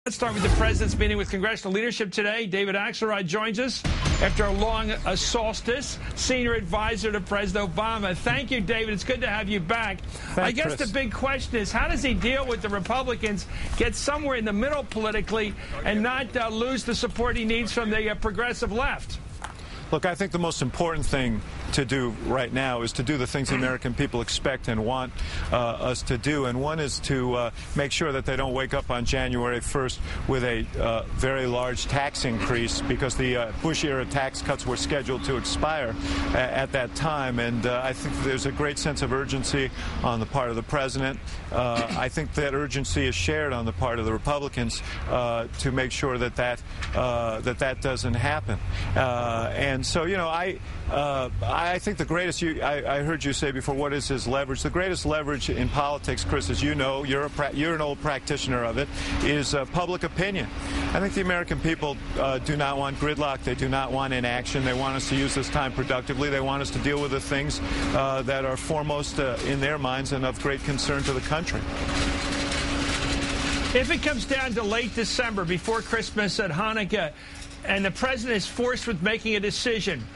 Let's start with the president's meeting with congressional leadership today. David Axelrod joins us after a long solstice, senior advisor to President Obama. Thank you, David. It's good to have you back. I guess the big question is, how does he deal with the Republicans, get somewhere in the middle politically, and not lose the support he needs from the progressive left? Look, I think the most important thing to do right now is to do the things the American people expect and want us to do. And one is to make sure that they don't wake up on January 1st with a very large tax increase, because the Bush-era tax cuts were scheduled to expire at that time. And I think there's a great sense of urgency on the part of the president. I think that urgency is shared on the part of the Republicans to make sure that that doesn't happen. And so, you know, I think the greatest, I heard you say before, what is his leverage? The greatest leverage in politics, Chris, as you know, you're an old practitioner of it, is public opinion. I think the American people do not want gridlock. They do not want inaction. They want us to use this time productively. They want us to deal with the things that are foremost in their minds and of great concern to the country. If it comes down to late December, before Christmas at Hanukkah, and the president is forced with making a decision,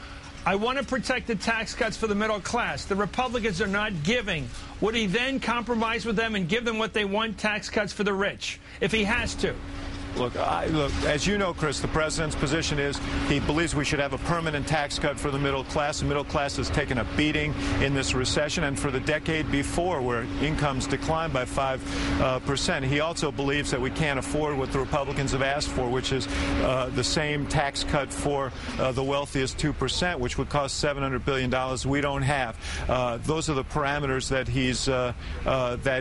I want to protect the tax cuts for the middle class. The Republicans are not giving. Would he then compromise with them and give them what they want, tax cuts for the rich, if he has to? Look, as you know, Chris, the president's position is he believes we should have a permanent tax cut for the middle class. The middle class has taken a beating in this recession, and for the decade before, where incomes declined by 5%. He also believes that we can't afford what the Republicans have asked for, which is the same tax cut for the wealthiest 2%, which would cost $700 billion. We don't have. Those are the parameters that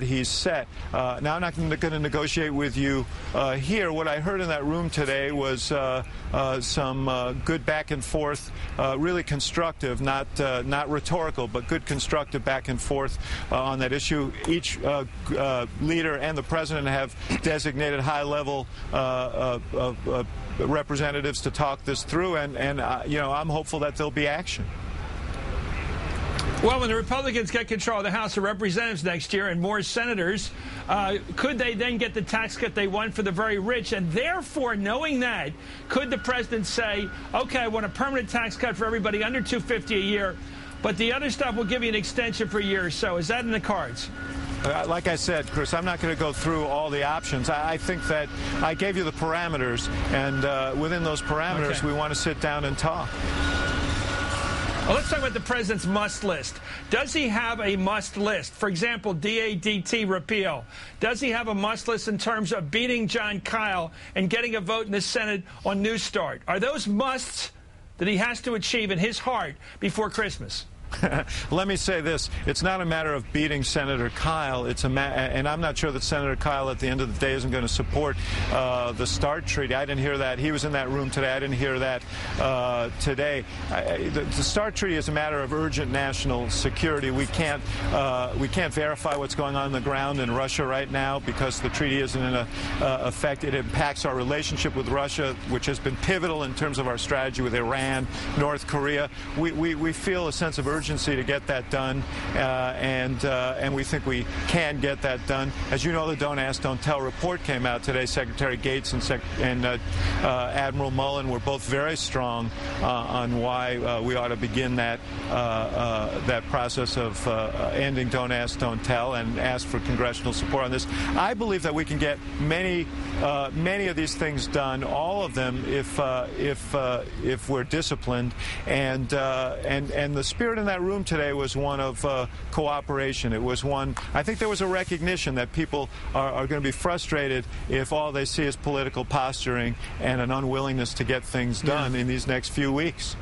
he's set. Now, I'm not going to negotiate with you here. What I heard in that room today was some good back and forth, really constructive, not rhetorical, but good constructive back and forth on that issue. Each leader and the president have designated high-level representatives to talk this through, and you know, I'm hopeful that there'll be action. Well, when the Republicans get control of the House of Representatives next year and more senators, could they then get the tax cut they want for the very rich? And therefore, knowing that, could the president say, okay, I want a permanent tax cut for everybody under $250 a year, but the other stuff will give you an extension for a year or so? Is that in the cards? Like I said, Chris, I'm not going to go through all the options. I think that I gave you the parameters, and within those parameters, we want to sit down and talk. Well, let's talk about the president's must list. Does he have a must list? For example, DADT repeal. Does he have a must list in terms of beating John Kyle and getting a vote in the Senate on New Start? Are those musts that he has to achieve in his heart before Christmas? Let me say this. It's not a matter of beating Senator Kyle. It's and I'm not sure that Senator Kyle at the end of the day isn't going to support the START treaty. I didn't hear that. He was in that room today. I didn't hear that today. The START treaty is a matter of urgent national security. We can't verify what's going on the ground in Russia right now because the treaty isn't in effect. It impacts our relationship with Russia, which has been pivotal in terms of our strategy with Iran, North Korea. We feel a sense of urgency to get that done, and we think we can get that done. As you know, the Don't Ask, Don't Tell report came out today. Secretary Gates and Admiral Mullen were both very strong on why we ought to begin that process of ending Don't Ask, Don't Tell, and ask for congressional support on this. I believe that we can get many of these things done, all of them, if we're disciplined, and the spirit in that room today was one of cooperation. It was one, I think there was a recognition that people are going to be frustrated if all they see is political posturing and an unwillingness to get things done in these next few weeks.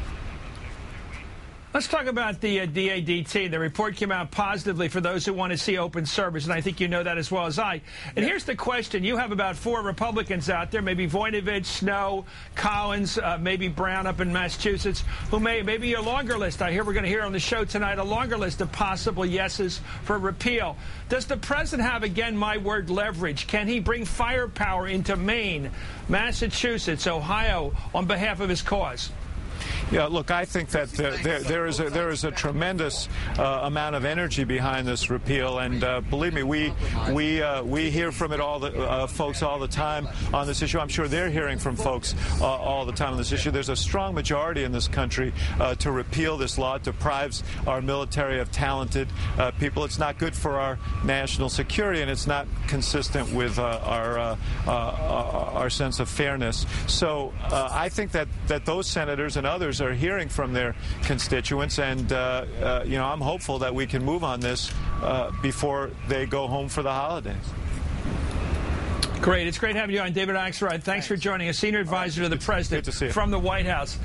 Let's talk about the DADT. The report came out positively for those who want to see open service, and I think you know that as well as I. And here's the question. You have about 4 Republicans out there, maybe Voinovich, Snow, Collins, maybe Brown up in Massachusetts, who maybe your longer list. I hear we're going to hear on the show tonight a longer list of possible yeses for repeal. Does the president have, again, my word, leverage? Can he bring firepower into Maine, Massachusetts, Ohio on behalf of his cause? Yeah, look, I think that there is a tremendous amount of energy behind this repeal, and believe me, we hear from it folks all the time on this issue. I'm sure they're hearing from folks all the time on this issue. There's a strong majority in this country to repeal this law. It deprives our military of talented people. It's not good for our national security, and it's not consistent with our sense of fairness. So I think that those senators and others are hearing from their constituents, and I'm hopeful that we can move on this before they go home for the holidays. Great. It's great having you on, David Axelrod. Thanks for joining us, Senior Advisor to the President Good to see you. from the White House.